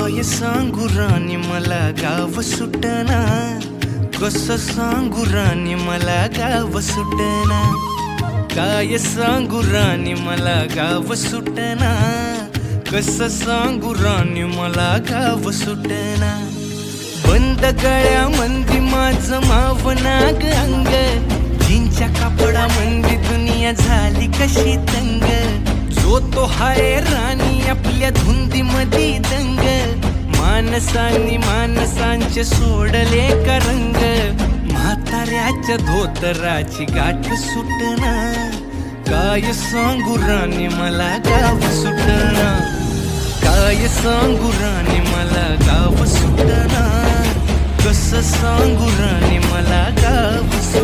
काय सांगू राणी मला गाव सुटना, कसं सांगू राणी मला गाव सुटना. काय सांगू राणी मला गाव सुटना, कसं सांगू राणी मला गाव सुटना. बंद गळ्यामंदी माझं मावनाग अंग, जीनच्या कापडामंदी दुनिया झाली कशी तंग. जो तो हाय राणी आपल्या धुंदीमधी दंग, माणसांनी माणसांचे सोडले का रंग. म्हाताऱ्याच्या धोतराची गाठ सुटना, काय सांगू राणी मला गाव सुटना. काय सांगू राणी मला गाव सुटना, कसं सांगू राणी मला गाव सुटना.